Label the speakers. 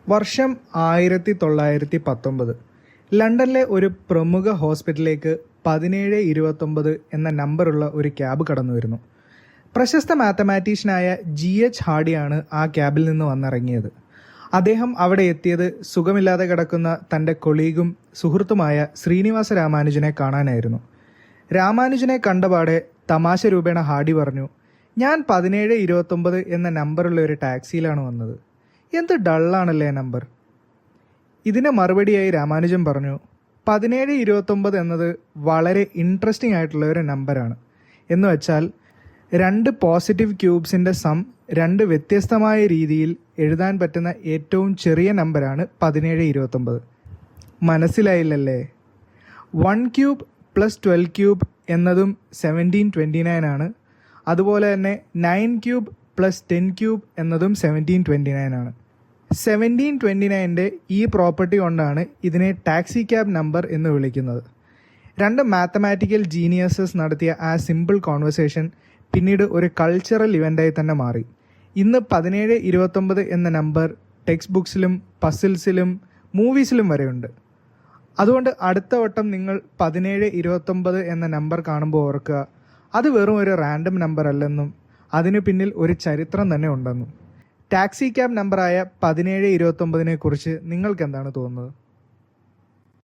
Speaker 1: വർഷം 1919. ലണ്ടനിലെ ഒരു പ്രമുഖ ഹോസ്പിറ്റലിലേക്ക് 1729 എന്ന നമ്പറുള്ള ഒരു ക്യാബ് കടന്നു വരുന്നു. പ്രശസ്ത മാത്തമാറ്റീഷ്യനായ GH ഹാർഡിയാണ് ആ ക്യാബിൽ നിന്ന് വന്നിറങ്ങിയത്. അദ്ദേഹം അവിടെ എത്തിയത് സുഖമില്ലാതെ കിടക്കുന്ന തൻ്റെ കൊളീഗും സുഹൃത്തുമായ ശ്രീനിവാസ രാമാനുജനെ കാണാനായിരുന്നു. രാമാനുജനെ കണ്ടപാടെ തമാശ രൂപേണ ഹാർഡി പറഞ്ഞു, "ഞാൻ 1729 എന്ന നമ്പറുള്ള ഒരു ടാക്സിയിലാണ് വന്നത്. എന്ത് ഡള്ളാണല്ലേ നമ്പർ." ഇതിന് മറുപടിയായി രാമാനുജൻ പറഞ്ഞു, 1729 എന്നത് വളരെ ഇൻട്രസ്റ്റിംഗ് ആയിട്ടുള്ള ഒരു നമ്പറാണ്. എന്ന് വെച്ചാൽ 2 പോസിറ്റീവ് ക്യൂബ്സിൻ്റെ സം 2 വ്യത്യസ്തമായ രീതിയിൽ എഴുതാൻ പറ്റുന്ന ഏറ്റവും ചെറിയ നമ്പറാണ് 1729. മനസ്സിലായില്ലല്ലേ? 1 ക്യൂബ് + 12 ക്യൂബ് എന്നതും 1729 ആണ്. അതുപോലെ തന്നെ 9 ക്യൂബ് + 10 ക്യൂബ് എന്നതും 1729 ആണ്. 1729ൻ്റെ ഈ പ്രോപ്പർട്ടി കൊണ്ടാണ് ഇതിനെ ടാക്സി ക്യാബ് നമ്പർ എന്ന് വിളിക്കുന്നത്. 2 മാത്തമാറ്റിക്കൽ ജീനിയസസ് നടത്തിയ ആ സിമ്പിൾ കോൺവെർസേഷൻ പിന്നീട് ഒരു കൾച്ചറൽ ഇവൻ്റായി തന്നെ മാറി. ഇന്ന് 1729 എന്ന നമ്പർ ടെക്സ്റ്റ് ബുക്സിലും പസിൽസിലും മൂവീസിലും വരെയുണ്ട്. അതുകൊണ്ട് അടുത്ത വട്ടം നിങ്ങൾ 1729 എന്ന നമ്പർ കാണുമ്പോൾ ഓർക്കുക, അത് വെറും ഒരു റാൻഡം നമ്പർ അല്ലെന്നും അതിനു പിന്നിൽ ഒരു ചരിത്രം തന്നെ ഉണ്ടെന്നും. ടാക്സി ക്യാബ് നമ്പറായ 1729 കുറിച്ച് നിങ്ങൾക്ക് എന്താണ് തോന്നുന്നത്?